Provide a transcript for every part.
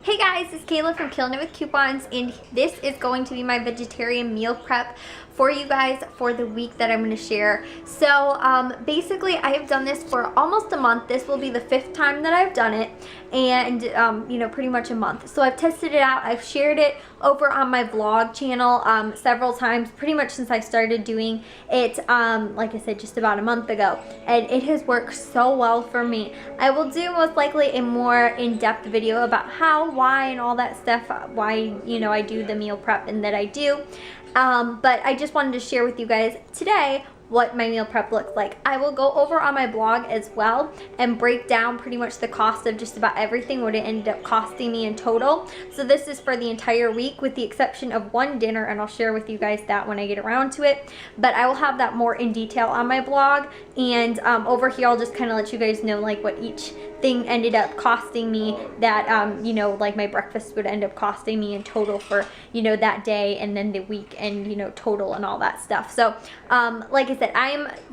Hey guys, it's Kayla from Killing It with Coupons, and this is going to be my vegetarian meal prep for you guys for the week that I'm going to share. So basically I have done this for almost a month. This will be the 5th time that I've done it, and you know, pretty much a month. So I've tested it out. I've shared it over on my vlog channel several times, pretty much since I started doing it, like I said, just about a month ago, and it has worked so well for me. I will do most likely a more in-depth video about how, why, and all that stuff, why, you know, I do the meal prep and that I do. But I just wanted to share with you guys today what my meal prep looks like. I will go over on my blog as well and break down pretty much the cost of just about everything, what it ended up costing me in total. So this is for the entire week with the exception of one dinner, and I'll share with you guys that when I get around to it. But I will have that more in detail on my blog, and over here I'll just kind of let you guys know like what each thing ended up costing me, that you know, like my breakfast would end up costing me in total for, you know, that day, and then the week, and you know, total and all that stuff. So like I said,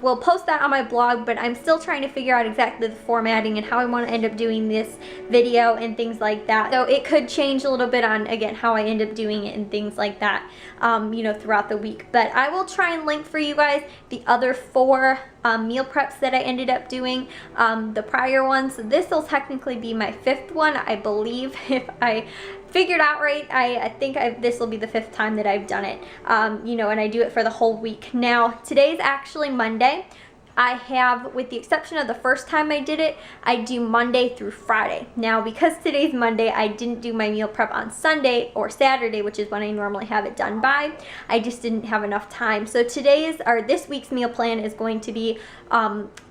will post that on my blog, but I'm still trying to figure out exactly the formatting and how I want to end up doing this video and things like that. So it could change a little bit on, again, how I end up doing it and things like that, you know, throughout the week. But I will try and link for you guys the other 4 meal preps that I ended up doing, the prior ones. So this will technically be my 5th one, I believe, if I figured out right. I think this will be the 5th time that I've done it, you know, and I do it for the whole week. Now, today's actually Monday. I have, with the exception of the first time I did it, I do Monday through Friday. Now, because today's Monday, I didn't do my meal prep on Sunday or Saturday, which is when I normally have it done by. I just didn't have enough time. So this week's meal plan is going to be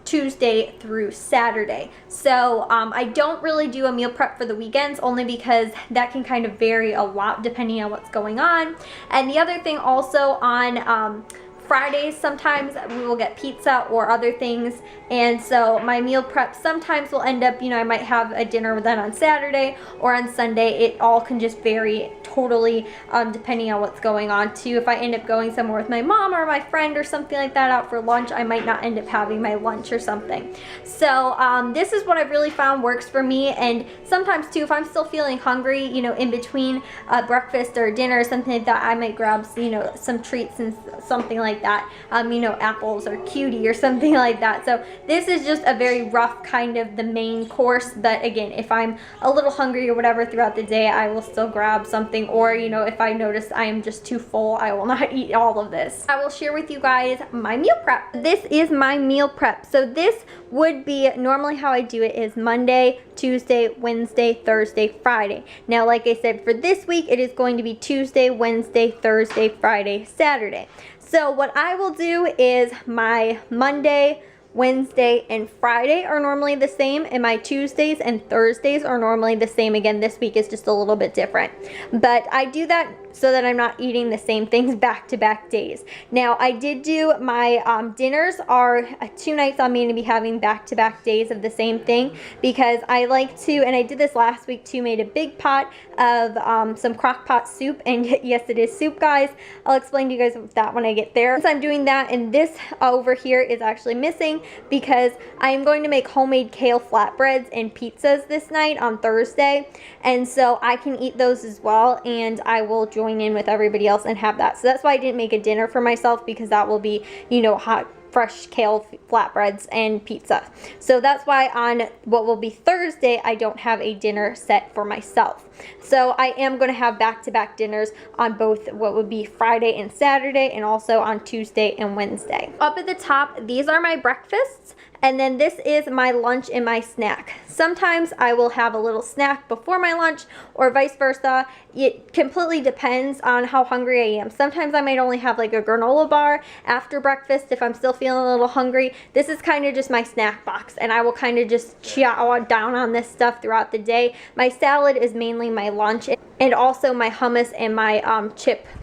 Tuesday through Saturday. So I don't really do a meal prep for the weekends, only because that can kind of vary a lot depending on what's going on. And the other thing also, on Fridays sometimes we will get pizza or other things, and so my meal prep sometimes will end up, you know, I might have a dinner then on Saturday or on Sunday. It all can just vary totally depending on what's going on too. If I end up going somewhere with my mom or my friend or something like that out for lunch, I might not end up having my lunch or something. So this is what I've really found works for me. And sometimes too, if I'm still feeling hungry, you know, in between breakfast or dinner or something like that, I might grab, you know, some treats and something like that, you know, apples or cutie or something like that. So this is just a very rough kind of the main course, but again, if I'm a little hungry or whatever throughout the day, I will still grab something, or you know, if I notice I am just too full, I will not eat all of this. I will share with you guys my meal prep. This is my meal prep. So this would be normally how I do it is Monday, Tuesday, Wednesday, Thursday, Friday. Now, like I said, for this week, it is going to be Tuesday, Wednesday, Thursday, Friday, Saturday. So what I will do is my Monday, Wednesday, and Friday are normally the same, and my Tuesdays and Thursdays are normally the same. Again, this week is just a little bit different, but I do that so that I'm not eating the same things back-to-back days. Now, I did do my dinners are 2 nights I'm going to be having back-to-back days of the same thing, because I like to, and I did this last week too, made a big pot of some crock pot soup, and yes, it is soup, guys. I'll explain to you guys that when I get there. Since I'm doing that, and this over here is actually missing because I am going to make homemade kale flatbreads and pizzas this night on Thursday, and so I can eat those as well, and I will join in with everybody else and have that. So that's why I didn't make a dinner for myself, because that will be, you know, hot fresh kale flatbreads and pizza. So that's why on what will be Thursday, I don't have a dinner set for myself. So I am going to have back-to-back dinners on both what would be Friday and Saturday, and also on Tuesday and Wednesday. Up at the top, these are my breakfasts, and then this is my lunch and my snack. Sometimes I will have a little snack before my lunch, or vice versa. It completely depends on how hungry I am. Sometimes I might only have like a granola bar after breakfast if I'm still feeling a little hungry. This is kind of just my snack box, and I will kind of just chow down on this stuff throughout the day. My salad is mainly my lunch, and also my hummus and my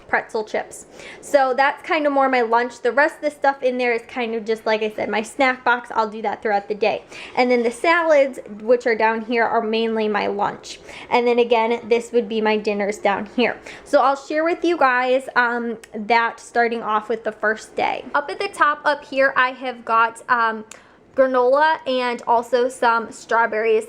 pretzel chips. So that's kind of more my lunch. The rest of the stuff in there is kind of just, like I said, my snack box. I'll do that throughout the day. And then the salads, which are down here, are mainly my lunch. And then again, this would be my dinners down here. So I'll share with you guys that starting off with the first day. Up at the top up here, I have got granola and also some strawberries.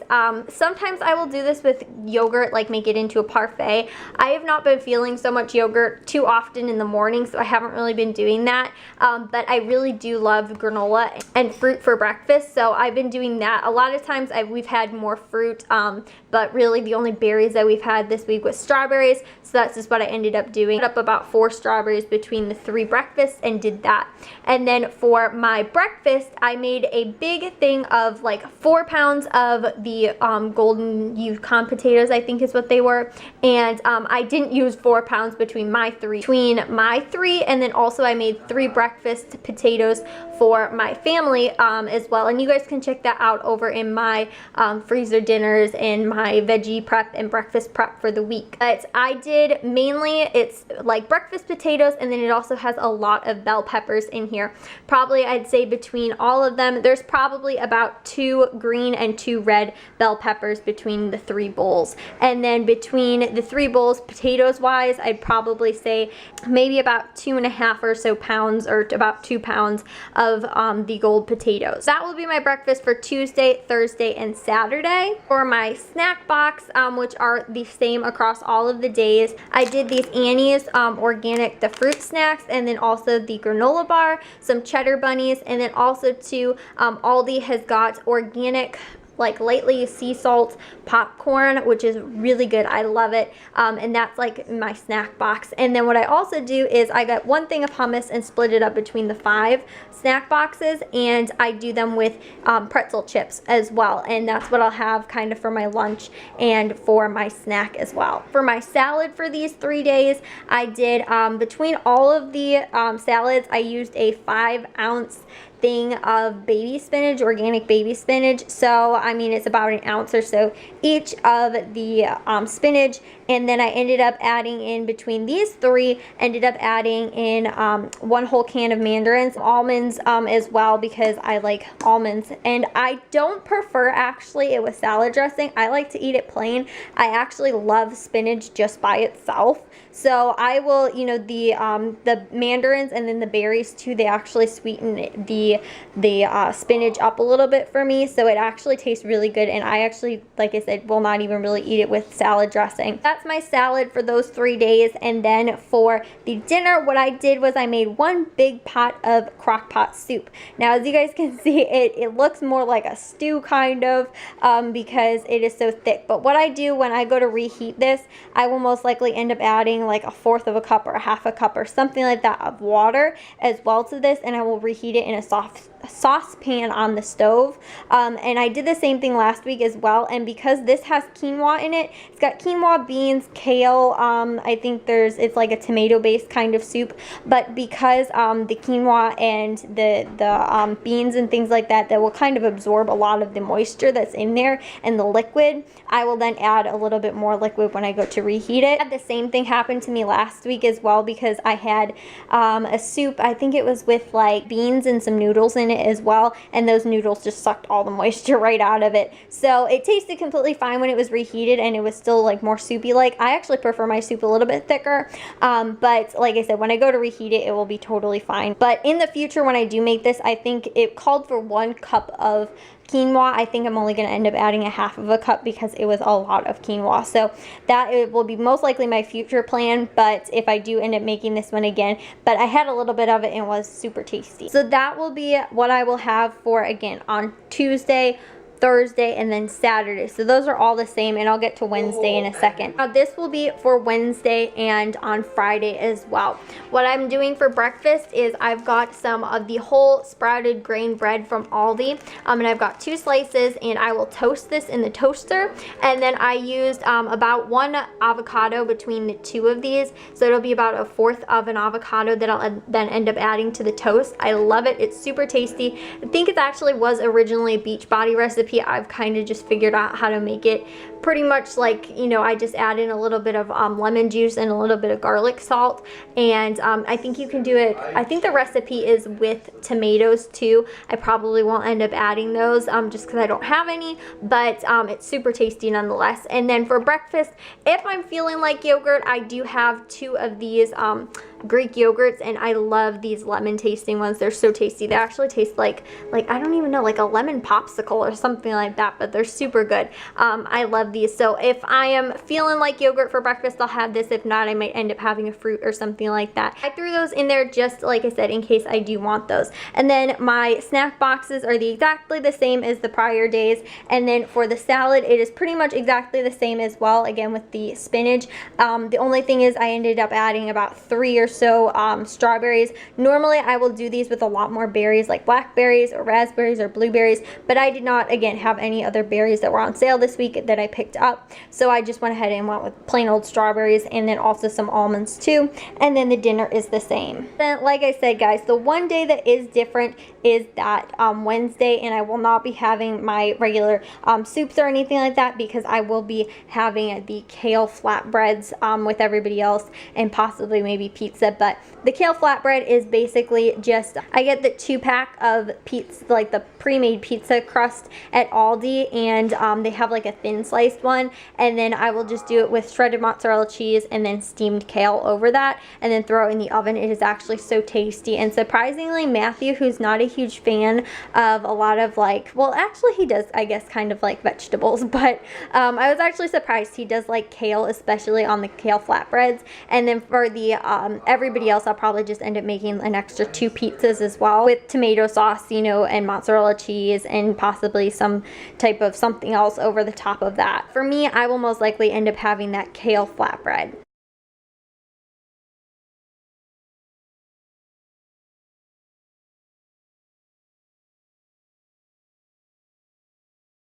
Sometimes I will do this with yogurt, like make it into a parfait. I have not been feeling so much yogurt too often in the morning, so I haven't really been doing that, but I really do love granola and fruit for breakfast, so I've been doing that. A lot of times we've had more fruit, but really the only berries that we've had this week was strawberries, so that's just what I ended up doing. I put up about 4 strawberries between the 3 breakfasts and did that. And then for my breakfast, I made a big thing of like 4 pounds of the golden Yukon potatoes, I think is what they were, and I didn't use 4 pounds between my 3, and then also I made 3 breakfast potatoes for my family as well, and you guys can check that out over in my freezer dinners and my veggie prep and breakfast prep for the week. But I did mainly, it's like breakfast potatoes, and then it also has a lot of bell peppers in here. Probably I'd say between all of them, there's probably about 2 green and 2 red bell peppers between the 3 bowls. And then between the 3 bowls, potatoes wise, I'd probably say maybe about 2.5 or so pounds, or about 2 pounds of the gold potatoes. That will be my breakfast for Tuesday, Thursday, and Saturday. For my snack box, which are the same across all of the days, I did these Annie's organic, the fruit snacks, and then also the granola bar, some cheddar bunnies, and then also too, Aldi has got organic, like lightly sea salt popcorn, which is really good. I love it, and that's like my snack box. And then what I also do is I got 1 thing of hummus and split it up between the 5 snack boxes, and I do them with pretzel chips as well, and that's what I'll have kind of for my lunch and for my snack as well. For my salad for these 3 days, I did between all of the salads, I used a 5-ounce thing of baby spinach, organic baby spinach. So I mean, it's about 1 ounce or so each of the spinach, and then I ended up adding in between these 3, ended up adding in 1 whole can of mandarins, almonds as well, because I like almonds, and I don't prefer actually it with salad dressing. I like to eat it plain. I actually love spinach just by itself, so I will, you know, the mandarins and then the berries too, they actually sweeten the spinach up a little bit for me, so it actually tastes really good, and I actually, like I said, will not even really eat it with salad dressing. That's my salad for those 3 days. And then for the dinner, what I did was I made 1 big pot of crock pot soup. Now as you guys can see, it looks more like a stew kind of, because it is so thick, but what I do when I go to reheat this, I will most likely end up adding like 1/4 of a cup or 1/2 a cup or something like that of water as well to this, and I will reheat it in a saucepan on the stove. And I did the same thing last week as well, and because this has quinoa in it, it's got quinoa, beans, kale, I think it's like a tomato based kind of soup, but because the quinoa and the beans and things like that will kind of absorb a lot of the moisture that's in there and the liquid, I will then add a little bit more liquid when I go to reheat it. The same thing happened to me last week as well, because I had a soup, I think it was with like beans and some noodles in it as well, and those noodles just sucked all the moisture right out of it. So it tasted completely fine when it was reheated, and it was still like more soupy like. I actually prefer my soup a little bit thicker, but like I said, when I go to reheat it, it will be totally fine. But in the future when I do make this, I think it called for 1 cup of quinoa. I think I'm only going to end up adding 1/2 of a cup because it was a lot of quinoa. So that it will be most likely my future plan, but if I do end up making this one again, but I had a little bit of it and it was super tasty. So that will be what I will have for, again, on Tuesday, Thursday, and then Saturday. So those are all the same, and I'll get to Wednesday in a second. Now this will be for Wednesday and on Friday as well. What I'm doing for breakfast is I've got some of the whole sprouted grain bread from Aldi, and I've got 2 slices, and I will toast this in the toaster, and then I used about 1 avocado between the 2 of these, so it'll be about 1/4 of an avocado that I'll then end up adding to the toast. I love it. It's super tasty. I think it actually was originally a Beachbody recipe. I've kind of just figured out how to make it pretty much like, you know, I just add in a little bit of lemon juice and a little bit of garlic salt. And I think you can do it, I think the recipe is with tomatoes too. I probably won't end up adding those just because I don't have any, but it's super tasty nonetheless. And then for breakfast, if I'm feeling like yogurt, I do have 2 of these Greek yogurts, and I love these lemon tasting ones. They're so tasty. They actually taste like I don't even know, like a lemon popsicle or something like that, but they're super good. I love these. So if I am feeling like yogurt for breakfast, I'll have this. If not, I might end up having a fruit or something like that. I threw those in there just like I said in case I do want those. And then my snack boxes are exactly the same as the prior days. And then for the salad, it is pretty much exactly the same as well, again with the spinach. The only thing is I ended up adding about 3 or so strawberries. Normally I will do these with a lot more berries like blackberries or raspberries or blueberries, but I did not again have any other berries that were on sale this week that I picked up, so I just went ahead and went with plain old strawberries, and then also some almonds too. And then the dinner is the same. Then like I said guys, the one day that is different is that Wednesday, and I will not be having my regular soups or anything like that because I will be having the kale flatbreads with everybody else, and possibly maybe pizza. But the kale flatbread is basically just, I get the 2-pack of pizza, like the pre-made pizza crust at Aldi, and they have like a thin sliced one, and then I will just do it with shredded mozzarella cheese and then steamed kale over that, and then throw it in the oven. It is actually so tasty. And surprisingly, Matthew, who's not a huge fan of a lot of like, well actually he does, I guess, kind of like vegetables, but I was actually surprised. He does like kale, especially on the kale flatbreads. And then for the everybody else, I'll probably just end up making an extra 2 pizzas as well with tomato sauce, you know, and mozzarella cheese, and possibly some type of something else over the top of that. For me, I will most likely end up having that kale flatbread.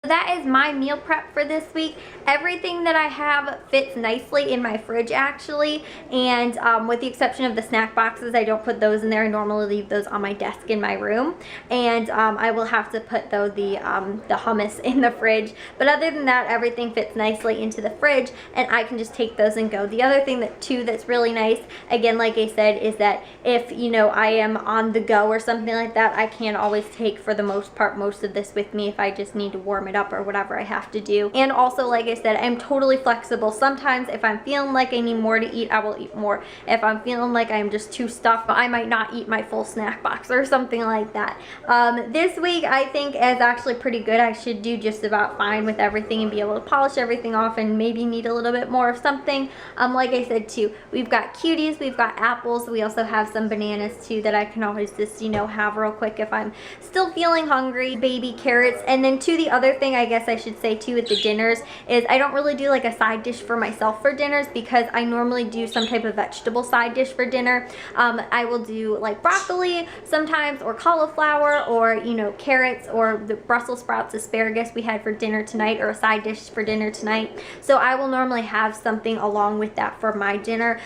That is my meal prep for this week. Everything that I have fits nicely in my fridge actually, and with the exception of the snack boxes, I don't put those in there. I normally leave those on my desk in my room, and I will have to put though the hummus in the fridge. But other than that, everything fits nicely into the fridge, and I can just take those and go. The other thing that's really nice, again like I said, is that if you know I am on the go or something like that, I can always take for the most part most of this with me if I just need to warm it up or whatever I have to do. And also like I said, I'm totally flexible. Sometimes if I'm feeling like I need more to eat, I will eat more. If I'm feeling like I'm just too stuffed, I might not eat my full snack box or something like that. This week I think is actually pretty good. I should do just about fine with everything and be able to polish everything off, and maybe need a little bit more of something. Like I said too, we've got cuties, we've got apples, we also have some bananas too that I can always just, you know, have real quick if I'm still feeling hungry. Baby carrots. And then too, the other thing I guess I should say too with the dinners is I don't really do like a side dish for myself for dinners, because I normally do some type of vegetable side dish for dinner. I will do like broccoli sometimes, or cauliflower, or you know, carrots, or the Brussels sprouts, asparagus we had for dinner tonight, or a side dish for dinner tonight. So I will normally have something along with that for my dinner,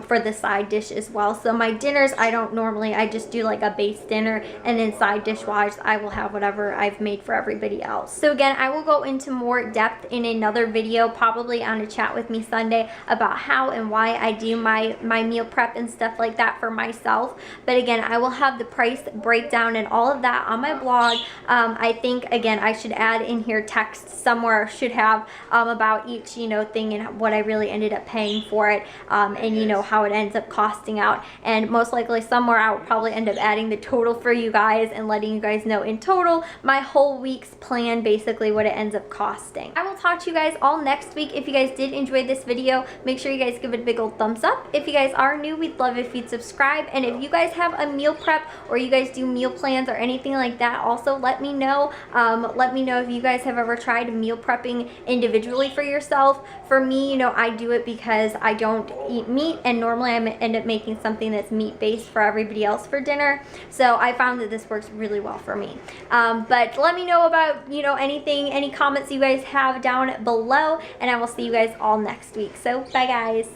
for the side dish as well. So my dinners, I don't normally, I just do like a base dinner, and then side dish wise I will have whatever I've made for everybody else. So again, I will go into more depth in another video, probably on a Chat With Me Sunday, about how and why I do my meal prep and stuff like that for myself. But again, I will have the price breakdown and all of that on my blog. I think again I should add in here text somewhere, should have about each, you know, thing and what I really ended up paying for it, and you know how it ends up costing out. And most likely somewhere I will probably end up adding the total for you guys and letting you guys know in total my whole week's plan, basically what it ends up costing. I will talk to you guys all next week. If you guys did enjoy this video, make sure you guys give it a big old thumbs up. If you guys are new, we'd love if you'd subscribe. And if you guys have a meal prep, or you guys do meal plans or anything like that, also let me know. Let me know if you guys have ever tried meal prepping individually for yourself. For me, you know, I do it because I don't eat meat, and normally I end up making something that's meat based for everybody else for dinner. So I found that this works really well for me. But let me know about, you know, anything, any comments you guys have down below, and I will see you guys all next week. So bye guys.